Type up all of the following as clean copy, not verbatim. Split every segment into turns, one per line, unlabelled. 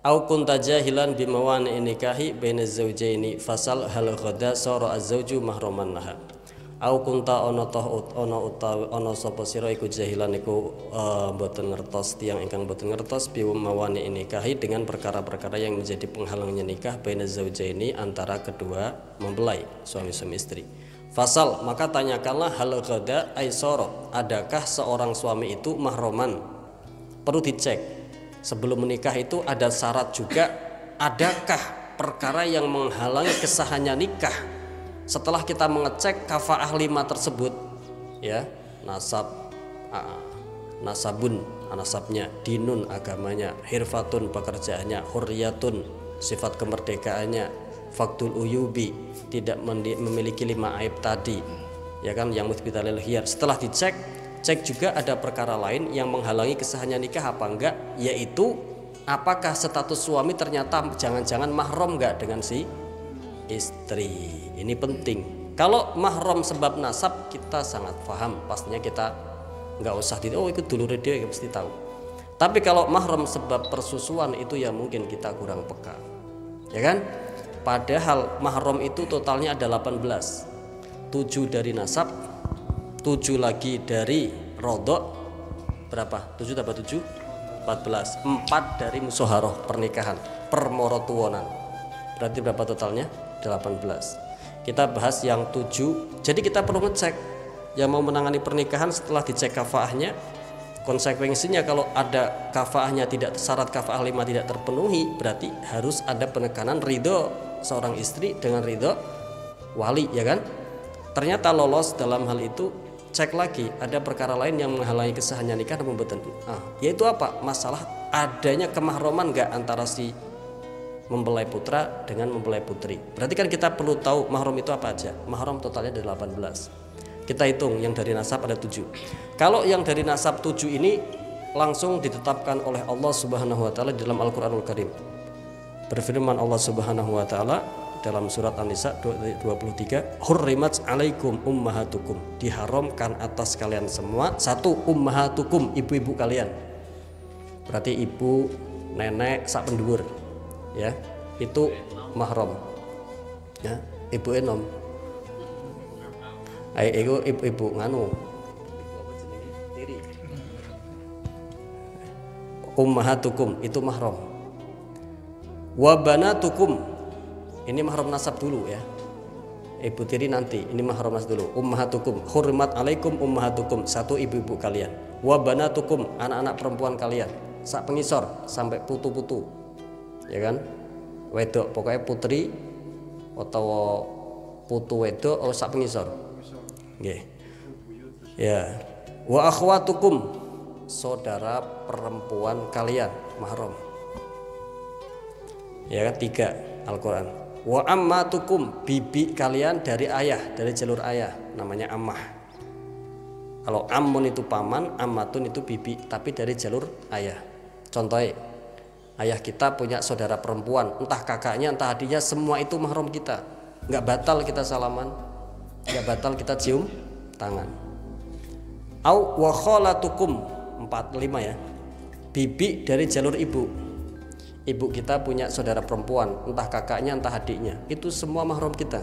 Au kunta jahilan bimawani nikahi baina zawjaini fasal hal ghada sara az-zawju mahraman laha. Au kunta ana sapa sira iku jahilan iku mboten ngertos tiyang ingkang mboten ngertos bimawani nikahi dengan perkara-perkara yang menjadi penghalangnya nikah baina zawjaini antara kedua mempelai suami istri. Fasal, maka tanyakanlah hal ghada ay sara, adakah seorang suami itu mahroman? Perlu dicek. Sebelum menikah itu ada syarat juga, adakah perkara yang menghalangi kesahannya nikah? Setelah kita mengecek kafaah 5 tersebut, ya, nasabun, nasabnya, dinun agamanya, hirfatun pekerjaannya, hurriyatun sifat kemerdekaannya, faktul uyubi tidak memiliki 5 aib tadi, ya kan, yang muthbitalil khiyar. Setelah dicek, cek juga ada perkara lain yang menghalangi kesahannya nikah apa enggak, yaitu apakah status suami ternyata jangan-jangan mahram enggak dengan si istri. Ini penting. Kalau mahram sebab nasab kita sangat paham, pastinya kita nggak usah itu dulure dia pasti tahu. Tapi kalau mahram sebab persusuan itu ya mungkin kita kurang peka, ya kan? Padahal mahram itu totalnya ada 18, 7 dari nasab, 7 lagi dari rodok, berapa? 7 tambah 7 14, 4 dari musoharoh pernikahan permorotuonan, berarti berapa totalnya? 18. Kita bahas yang 7. Jadi kita perlu ngecek yang mau menangani pernikahan. Setelah dicek kafaahnya, konsekuensinya kalau ada kafaahnya tidak, syarat kafaah 5 tidak terpenuhi, berarti harus ada penekanan ridho seorang istri dengan ridho wali, ya kan? Ternyata lolos dalam hal itu, cek lagi ada perkara lain yang menghalangi kesahannya nikah dan pembetulan. Yaitu apa? Masalah adanya kemahroman enggak antara si mempelai putra dengan mempelai putri. Berarti kan kita perlu tahu mahram itu apa aja. Mahram totalnya ada 18. Kita hitung yang dari nasab ada 7. Kalau yang dari nasab 7 ini langsung ditetapkan oleh Allah Subhanahu wa taala dalam Al-Qur'anul Karim. Berfirman Allah Subhanahu wa taala dalam surat An-Nisa 23, hurrimat alaikum ummahatukum, diharamkan atas kalian semua, 1 ummahatukum, ibu-ibu kalian. Berarti ibu, nenek, sak penduwur, ya, itu mahram, ya, ibu enom, itu ibu nganu, ummahatukum itu mahram. Wabanatukum, ini mahram nasab dulu, ya, ibu tiri nanti, ini mahram nasab dulu. Ummahatukum, hurrimat alaikum ummahatukum, 1 ibu-ibu kalian. Wabanatukum, anak-anak perempuan kalian, sak pengisor sampai putu-putu, ya kan, wedok, pokoknya putri atau putu wedok atau sak pengisor, nggih, ya. Wa akhwatukum, saudara perempuan kalian mahram, ya kan, 3 Al-Quran. Wa ammatukum, bibi kalian dari ayah, dari jalur ayah, namanya ammah. Kalau ammun itu paman, ammatun itu bibi, tapi dari jalur ayah. Contohnya, ayah kita punya saudara perempuan, entah kakaknya entah adiknya, semua itu mahram kita. Nggak batal kita salaman, nggak batal kita cium tangan. Au wa khalatukum, 4-5 ya, bibi dari jalur ibu. Ibu kita punya saudara perempuan, entah kakaknya entah adiknya, itu semua mahram kita.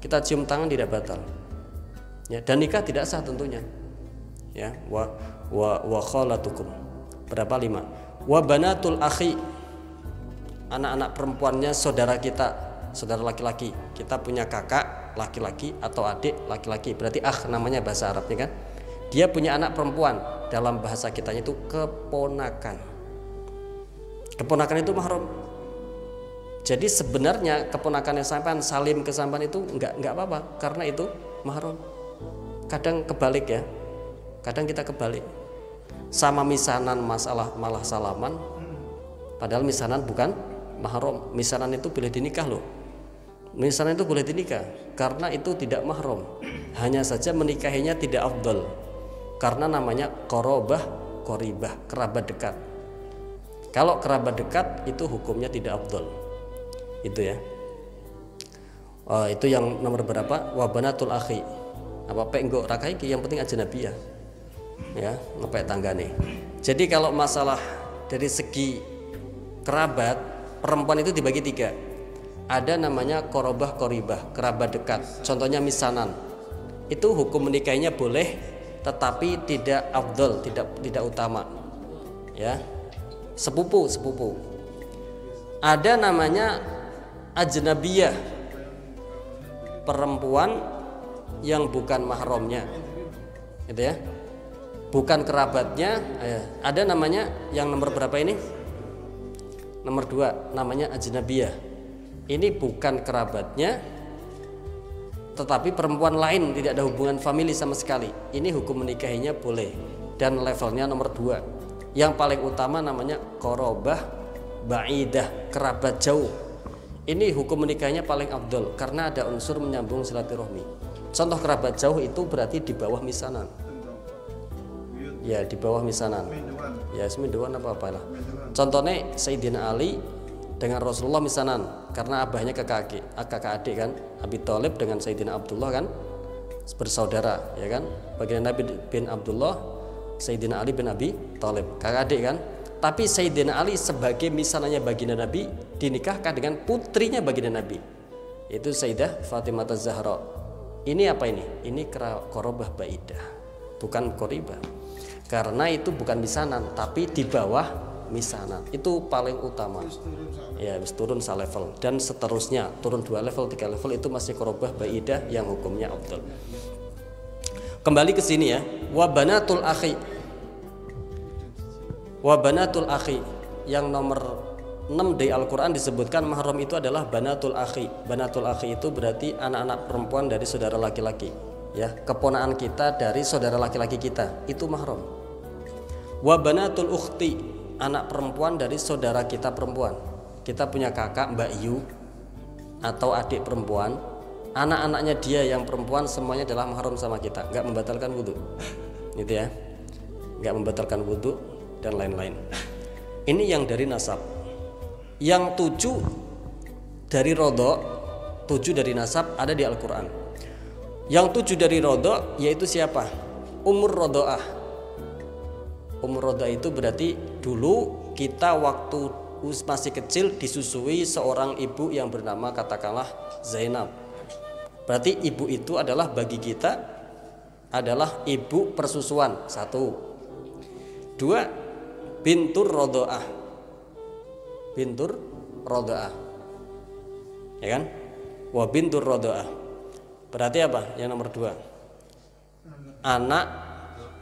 Kita cium tangan tidak batal, ya, dan nikah tidak sah tentunya, ya. Wa khalatukum, berapa? 5. Wa banatul akhi, anak-anak perempuannya saudara kita, saudara laki-laki. Kita punya kakak laki-laki atau adik laki-laki, berarti namanya bahasa Arabnya kan. Dia punya anak perempuan, dalam bahasa kitanya itu keponakan. Keponakan itu mahram. Jadi sebenarnya keponakannya sampean, salim ke sampean itu enggak apa-apa, karena itu mahram. Kadang kebalik, ya, kadang kita kebalik, sama misanan masalah malah salaman, padahal misanan bukan mahram. Misanan itu boleh dinikah loh, misanan itu boleh dinikah, karena itu tidak mahram. Hanya saja menikahinya tidak afdal, karena namanya qorobah, qoribah, kerabat dekat. Kalau kerabat dekat itu hukumnya tidak afdal, itu, ya. Itu yang nomor berapa? Wabanatul akhi, apa penggo rakai, yang penting ajnabiyah, ya, ngepek tanggane. Jadi kalau masalah dari segi kerabat perempuan itu dibagi 3. Ada namanya korobah koribah, kerabat dekat. Contohnya misanan. Itu hukum menikahinya boleh, tetapi tidak afdol, tidak utama. Ya. Sepupu. Ada namanya ajnabiyah, perempuan yang bukan mahramnya. Gitu ya. Bukan kerabatnya. Ada namanya yang nomor berapa ini? Nomor 2, namanya ajnabiyah. Ini bukan kerabatnya, tetapi perempuan lain, tidak ada hubungan famili sama sekali. Ini hukum menikahinya boleh. Dan levelnya nomor 2. Yang paling utama namanya korobah ba'idah, kerabat jauh. Ini hukum menikahinya paling afdol karena ada unsur menyambung silaturahmi. Contoh kerabat jauh itu berarti di bawah misanan. Ya, di bawah misanan. Ya, seminduan apa-apalah. Contohnya Sayyidina Ali dengan Rasulullah misanan karena abahnya kakak adik kan, Abi Thalib dengan Sayyidina Abdullah kan bersaudara, ya kan, baginda Nabi bin Abdullah, Sayyidina Ali bin Abi Thalib kakak adik kan. Tapi Sayyidina Ali sebagai misanannya baginda Nabi dinikahkan dengan putrinya baginda Nabi, itu Sayyidah Fatimah Az-Zahra. Ini apa ini? Ini korobah baidah, bukan koribah, karena itu bukan misanan tapi di bawah misanan. Itu paling utama. Ya, habis turun salevel dan seterusnya, turun 2 level, 3 level itu masih korobah baidah yang hukumnya afdal. Kembali ke sini ya. Wa banatul akhi. Wa banatul akhi yang nomor 6 di Al-Qur'an disebutkan mahram itu adalah banatul akhi. Banatul akhi itu berarti anak-anak perempuan dari saudara laki-laki. Ya, keponakan kita dari saudara laki-laki kita, itu mahram. Wa banatul ukhti, anak perempuan dari saudara kita perempuan. Kita punya kakak Mbak Yu atau adik perempuan, anak-anaknya dia yang perempuan semuanya adalah mahram sama kita, nggak membatalkan wudhu, gitu ya, nggak membatalkan wudhu dan lain-lain. Ini yang dari nasab. Yang 7 dari rodho, 7 dari nasab ada di Al-Quran. Yang 7 dari rodho yaitu siapa? Umur rodhoah. Umur rodhoah itu berarti dulu kita waktu masih kecil disusui seorang ibu yang bernama katakanlah Zainab. Berarti ibu itu adalah bagi kita adalah ibu persusuan. 1. 2, bintur rodhoah. Bintur rodhoah, ya kan? Wa bintur rodhoah berarti apa? Yang nomor 2, anak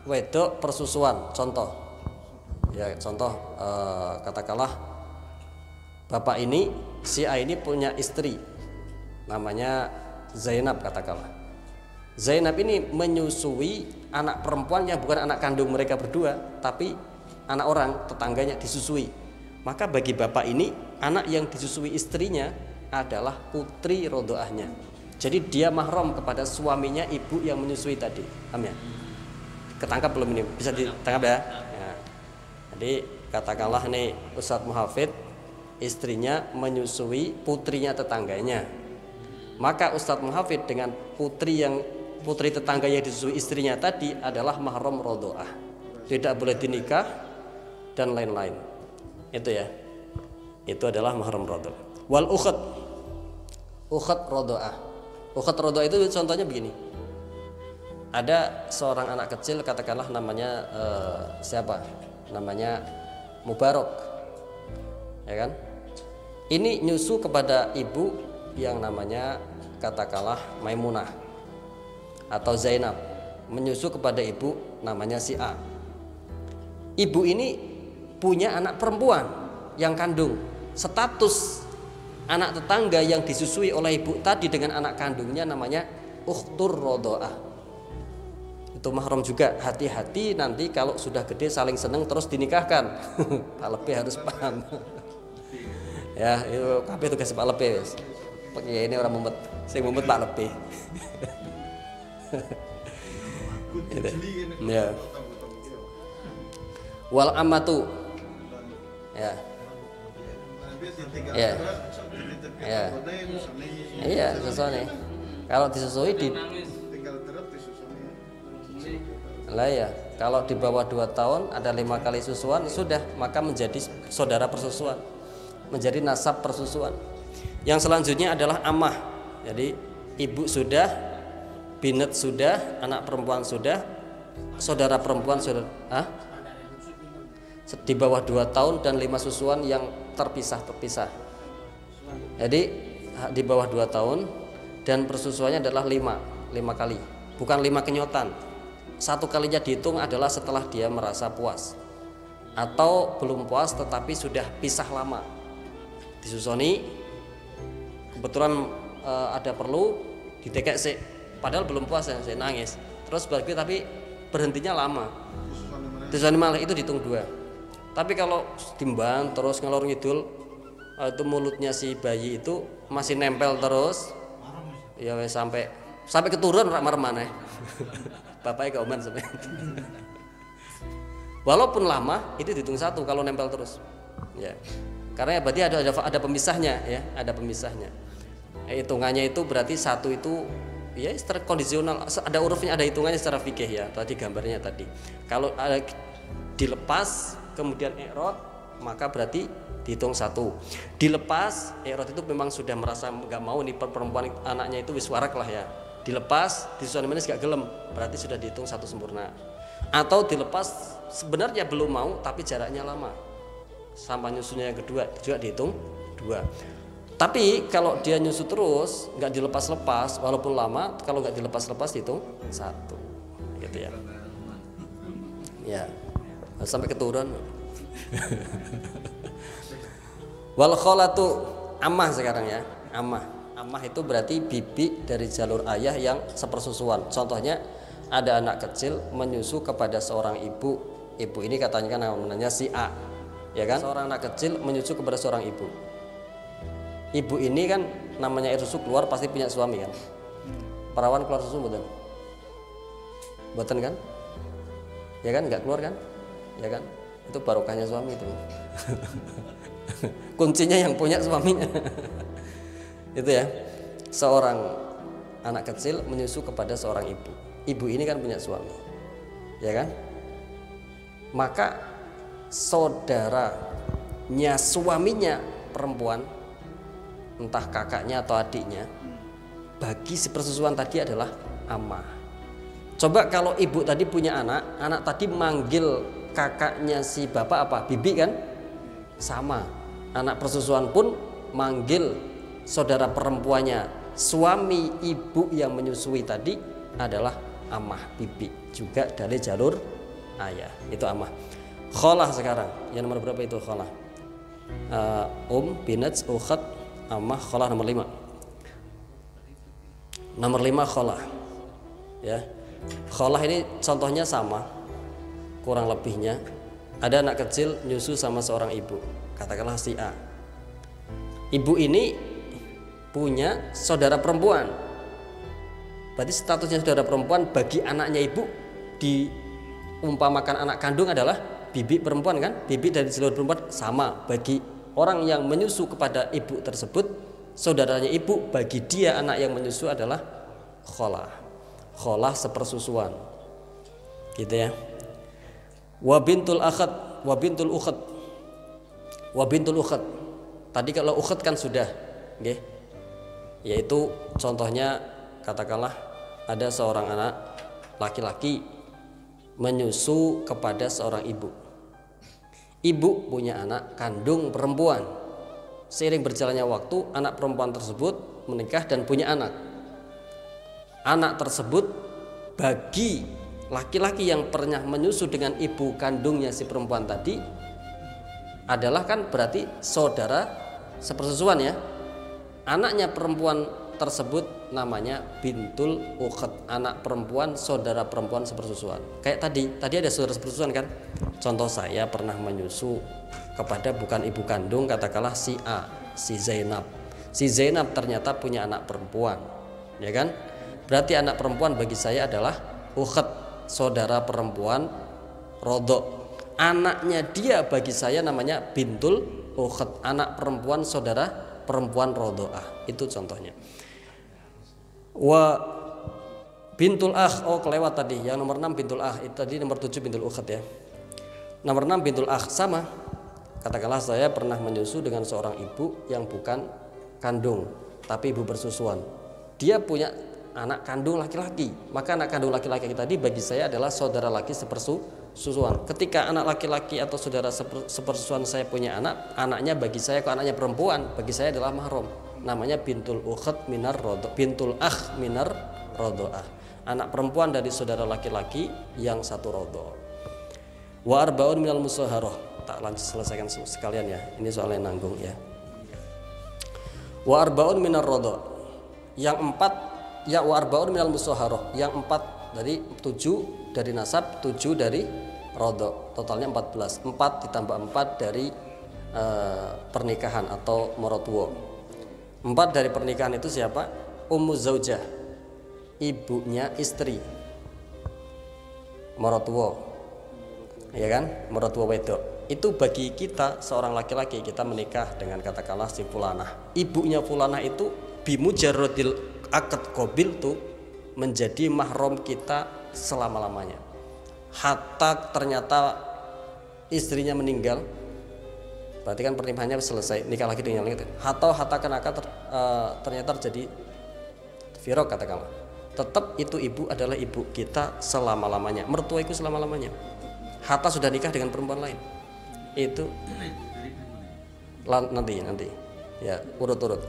wedok persusuan. Contoh ya, contoh katakanlah bapak ini, si A ini punya istri namanya Zainab katakanlah. Zainab ini menyusui anak perempuan yang bukan anak kandung mereka berdua, tapi anak orang tetangganya disusui. Maka bagi bapak ini, anak yang disusui istrinya adalah putri rodhoahnya. Jadi dia mahram kepada suaminya ibu yang menyusui tadi. Paham ya? Ketangkap belum ini? Bisa ditangkap ya? Ya. Jadi katakanlah nih Ustadz Muhafid, istrinya menyusui putrinya tetangganya. Maka Ustadz Muhafid dengan putri tetangga yang disusui istrinya tadi adalah mahram rodhoah. Tidak boleh dinikah dan lain-lain. Itu ya. Itu adalah mahram rodhoah. Wal ukhat. Ukhat rodhoah. Ukhat rodhoah itu contohnya begini. Ada seorang anak kecil katakanlah namanya siapa? Namanya Mubarak. Ya kan? Ini nyusu kepada ibu yang namanya katakanlah Maimunah atau Zainab, menyusu kepada ibu namanya si A. Ibu ini punya anak perempuan yang kandung. Status anak tetangga yang disusui oleh ibu tadi dengan anak kandungnya namanya ukhtur rodhoah. Itu mahram juga. Hati-hati nanti kalau sudah gede saling seneng terus dinikahkan. Pak Lebih harus paham. Ya, itu kabeh tugas Pak Lebih. Ya, ini orang mumet. Sing mumet Pak Lebih. Ya. Wal amatu. Ya. Ya. Ya. Iya, susone. Kalau disusui di lah ya, kalau di bawah 2 tahun ada 5 kali susuan sudah, maka menjadi saudara persusuan. menjadi nasab persusuan. Yang selanjutnya adalah amah. Jadi ibu sudah, binat sudah, anak perempuan sudah, saudara perempuan sudah, di bawah 2 tahun dan 5 susuan yang terpisah. Jadi di bawah 2 tahun dan persusuannya adalah 5 kali, bukan 5 kenyotan. 1 kalinya dihitung adalah setelah dia merasa puas atau belum puas tetapi sudah pisah lama, disusoni kebetulan ada perlu ditekek sih, padahal belum puas ya, saya nangis terus balik tapi berhentinya lama, disusoni malah itu dihitung 2. Tapi kalau timbang terus ngelor ngidul itu mulutnya si bayi itu masih nempel terus ya sampai keturun ramar mana bapaknya kauman sampai walaupun lama itu dihitung 1 kalau nempel terus ya, karena berarti ada pemisahnya ya, ada pemisahnya. Hitungannya itu berarti 1 itu ya secara kondisional, ada urufnya, ada hitungannya secara fikih ya, tadi gambarnya tadi. Kalau dilepas kemudian i'rad maka berarti dihitung 1. Dilepas i'rad itu memang sudah merasa nggak mau nih perempuan anaknya itu wis warak lah ya, dilepas disusun manis gak gelem berarti sudah dihitung 1 sempurna. Atau dilepas sebenarnya belum mau tapi jaraknya lama sampai nyusunya yang kedua juga dihitung 2. Tapi kalau dia nyusu terus nggak dilepas-lepas walaupun lama, kalau nggak dilepas-lepas dihitung 1 gitu ya. Ya sampai keturun. Wal kholatu amah sekarang ya, amah itu berarti bibi dari jalur ayah yang sepersusuan. Contohnya ada anak kecil menyusu kepada seorang ibu ini katanya kan namanya si A ya kan, seorang anak kecil menyusu kepada seorang ibu ini kan namanya air susu keluar pasti punya suami kan, perawan keluar susu buatan kan ya kan, nggak keluar kan ya kan, itu barokahnya suami itu. Kuncinya yang punya suaminya. Itu ya, seorang anak kecil menyusu kepada seorang ibu ini kan punya suami ya kan, maka saudaranya suaminya perempuan entah kakaknya atau adiknya bagi si persusuan tadi adalah amah. Coba kalau ibu tadi punya anak tadi manggil kakaknya si bapak apa? Bibi kan? Sama. Anak persusuan pun manggil saudara perempuannya suami ibu yang menyusui tadi adalah amah, bibi juga dari jalur ayah, itu amah. Kholah sekarang yang nomor berapa itu kholah? Binat, ukhat, amah, kholah nomor 5. Nomor 5 kholah ya. Kholah ini contohnya sama kurang lebihnya, ada anak kecil nyusu sama seorang ibu, katakanlah si A. Ibu ini punya saudara perempuan, berarti statusnya saudara perempuan bagi anaknya ibu diumpamakan anak kandung adalah bibi perempuan kan, bibi dari seluruh perempuan sama bagi orang yang menyusu kepada ibu tersebut, saudaranya ibu bagi dia anak yang menyusu adalah kholah sepersusuan gitu ya. Wa bintul akhat, wa bintul ukhat, wa bintul ukhat. Tadi kalau ukhat kan sudah, okay? Yaitu contohnya katakanlah ada seorang anak laki-laki menyusu kepada seorang ibu. Ibu punya anak kandung perempuan. Seiring berjalannya waktu, anak perempuan tersebut menikah dan punya anak. Anak tersebut bagi laki-laki yang pernah menyusu dengan ibu kandungnya si perempuan tadi adalah kan berarti saudara sepersusuan ya. Anaknya perempuan tersebut namanya bintul ukhat, anak perempuan saudara perempuan sepersusuan. Kayak tadi ada saudara sepersusuan kan. Contoh saya pernah menyusu kepada bukan ibu kandung, katakanlah si A, si Zainab. Si Zainab ternyata punya anak perempuan, ya kan? Berarti anak perempuan bagi saya adalah ukhat, saudara perempuan rodok. Anaknya dia bagi saya namanya bintul ukhat, anak perempuan saudara perempuan rodoah. Itu contohnya. Wa bintul akh, oh kelewat tadi. Yang nomor 6 bintul akh, itu tadi nomor 7 bintul ukhat ya. Nomor 6 bintul akh sama. katakanlah saya pernah menyusu dengan seorang ibu yang bukan kandung, tapi ibu bersusuan. Dia punya anak kandung laki-laki, maka anak kandung laki-laki tadi bagi saya adalah saudara laki sepersusuan. Ketika anak laki-laki atau saudara sepersusuan saya punya anak, anaknya bagi saya, kalau anaknya perempuan, bagi saya adalah mahram. Namanya bintul ukhat minar rodo, bintul akh minar rodoah. Anak perempuan dari saudara laki-laki yang satu rodo. Wa arbaun minal musaharoh. Tak selesaikan sekalian ya. Ini soalnya nanggung ya. Wa arbaun minar rodo. Yang 4 ya wa arbaun minal musaharoh. Yang 4 dari 7 dari nasab, 7 dari rodo. Totalnya 14. 4 ditambah 4 dari pernikahan atau maratuwa. 4 dari pernikahan itu siapa? Ummu zaujah, ibunya istri, maratuwa, ya kan? Maratuwa wedok. Itu bagi kita seorang laki-laki, kita menikah dengan katakanlah si fulanah. Ibunya fulanah itu bimujarrodil akad qabil tuh menjadi mahram kita selama-lamanya. Hatta ternyata istrinya meninggal, berarti kan pernikahannya selesai, nikah lagi dengan itu. Hatta kenaka ternyata terjadi firaq katakanlah. Tetap itu ibu adalah ibu kita selama-lamanya. Mertua itu selama-lamanya. Hatta sudah nikah dengan perempuan lain. Itu nanti ya urut-urut.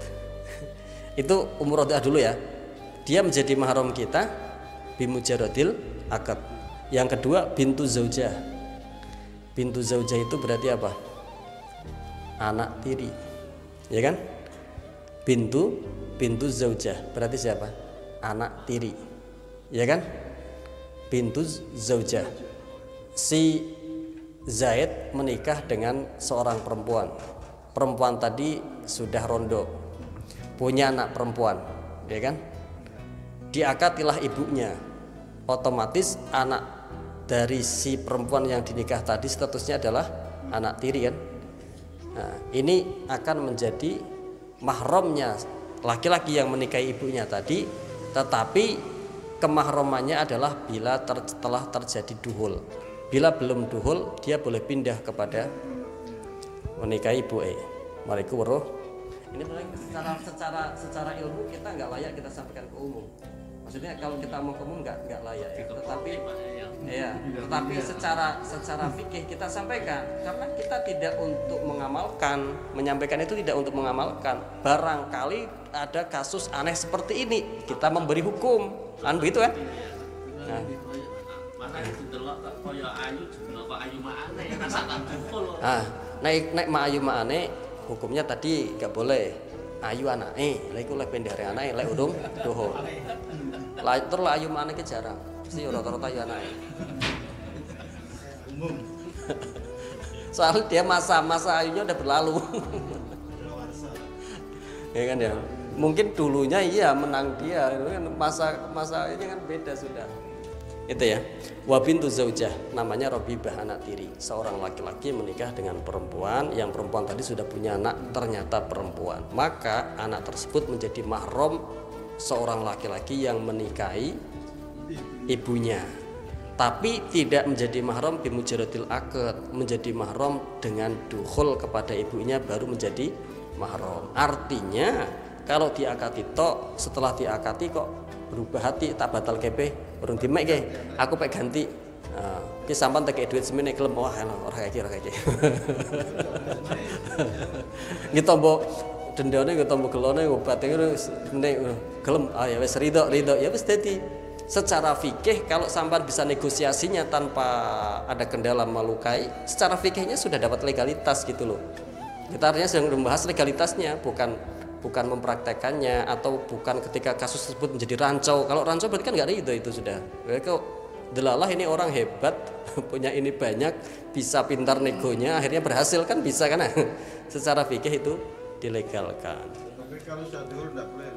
Itu umur rodah dulu ya. Dia menjadi mahram kita bimujarodil akad. Yang kedua bintu zaujah. Bintu zaujah itu berarti apa? Anak tiri, ya kan? Bintu zaujah berarti siapa? Anak tiri, ya kan? Bintu zaujah. Si Zaid menikah dengan seorang perempuan. Perempuan tadi sudah rondo, punya anak perempuan, ya kan? Diakatilah ibunya. Otomatis anak dari si perempuan yang dinikah tadi statusnya adalah anak tiri kan? Nah, ini akan menjadi mahramnya laki-laki yang menikahi ibunya tadi, tetapi kemahramannya adalah bila telah terjadi duhul. Bila belum duhul, dia boleh pindah kepada menikahi ibu Mariku weruh. Ini secara ilmu kita nggak layak kita sampaikan ke umum. Maksudnya kalau kita mau ke umum nggak layak ya. Tetapi secara fikih kita sampaikan karena kita tidak untuk mengamalkan, menyampaikan itu tidak untuk mengamalkan. Barangkali ada kasus aneh seperti ini, kita memberi hukum, kan begitu kan? Nah. Naik ma'ayu ma'ane hukumnya tadi gak boleh ayu anake, lha iku lek pendare anake lek urung doho. Terus ayu ma'ane ke jarang. Mesti rata-rata ayu anake. Umum. Soalnya dia masa ayunya udah berlalu. Ya kan ya. Mungkin dulunya iya menang dia, masa ini kan beda sudah. Itu ya. Wa bintu zaujah, namanya Robibah, anak tiri. Seorang laki-laki menikah dengan perempuan, yang perempuan tadi sudah punya anak, ternyata perempuan. Maka anak tersebut menjadi mahram seorang laki-laki yang menikahi ibunya. Tapi tidak menjadi mahram bimujaradil akad, menjadi mahram dengan dukhul kepada ibunya baru menjadi mahram. Artinya kalau diakati tok, setelah diakati kok berubah hati, tak batal kepe urung dimek ke, aku pek ganti. Ki sampean tak duit semene kelem, wah ora kaya. Nggih tombo dendane nggih tombo gelone obate ngene gelem, ya wis ridho ya wis dadi. Secara fikih kalau sampean bisa negosiasinya tanpa ada kendala melukai, secara fikihnya sudah dapat legalitas gitu loh. Kita artinya sedang membahas legalitasnya, bukan mempraktekannya, atau bukan ketika kasus tersebut menjadi rancau. Kalau rancau berarti kan nggak ridho, itu sudah. Kok delalah ini orang hebat, punya ini banyak, bisa pintar negonya, akhirnya berhasil kan bisa kan? Secara fikih itu dilegalkan.
Tapi kalau syadul enggak boleh.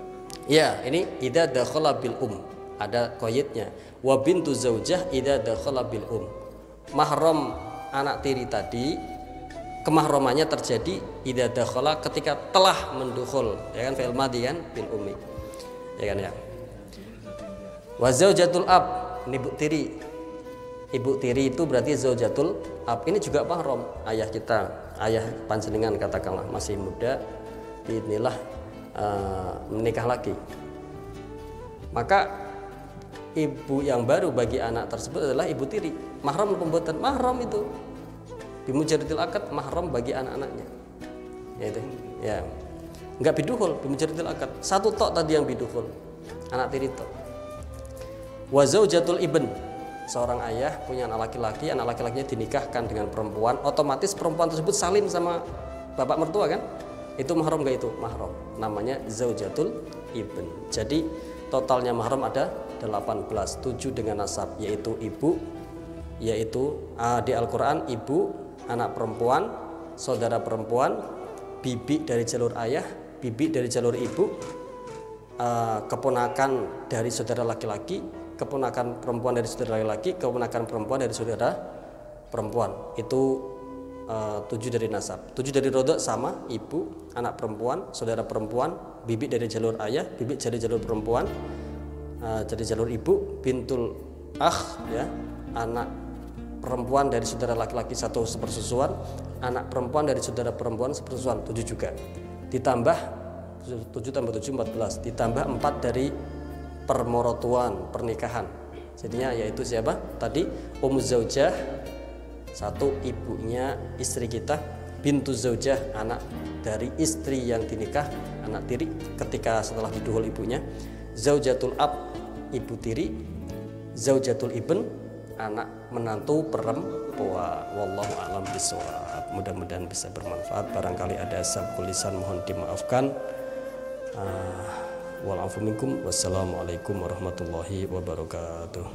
Ya, ini idza dakhala bil ada qaidnya. Wa bintu zaujah idza dakhala bil Mahram anak tiri tadi kemahramannya terjadi idza dakhala ketika telah mendukhul, ya kan, fi'il madhi kan, bil ummi. Ya kan ya. Wa zaujatul ab, ini ibu tiri. Ibu tiri itu berarti zaujatul ab. Ini juga mahram ayah kita, ayah panjenengan katakanlah masih muda, inilah menikah lagi, maka ibu yang baru bagi anak tersebut adalah ibu tiri. Mahram pembuatan mahram itu bimujaridil akad, mahram bagi anak-anaknya. Ya itu. Ya. Enggak biduhul, bimujaridil akad. Satu tok tadi yang biduhul. Anak tiri tok. Wa zaujatul ibn. Seorang ayah punya anak laki-laki, anak laki-lakinya dinikahkan dengan perempuan, otomatis perempuan tersebut salin sama bapak mertua kan? Itu mahram enggak itu? Mahram. Namanya zaujatul ibn. Jadi totalnya mahram ada 18, 7 dengan nasab, yaitu ibu, yaitu di Al-Quran ibu, anak perempuan, saudara perempuan, bibi dari jalur ayah, bibi dari jalur ibu, keponakan dari saudara laki-laki, keponakan perempuan dari saudara laki-laki, keponakan perempuan dari saudara perempuan. Itu 7 dari nasab. 7 dari rodok sama ibu, anak perempuan, saudara perempuan, bibi dari jalur ayah, bibi dari jalur perempuan, jadi jalur ibu, bintul akh, ya, anak perempuan dari saudara laki-laki satu sepersusuan, anak perempuan dari saudara perempuan sepersusuan, 7 juga. Ditambah 7 tambah 7 14, ditambah 4 dari permorotuan, pernikahan. Jadinya yaitu siapa? Tadi Ummuz Zaujah, satu ibunya istri kita, bintu zaujah, anak dari istri yang dinikah, anak tiri ketika setelah diduhul ibunya, zaujatul ab, ibu tiri, zaujatul ibn, anak menantu perempuan. Wallahu a'lam bishawab. Mudah-mudahan bisa bermanfaat. Barangkali ada sabqul lisan mohon dimaafkan. Wal afu minkum. Wassalamualaikum warahmatullahi wabarakatuh.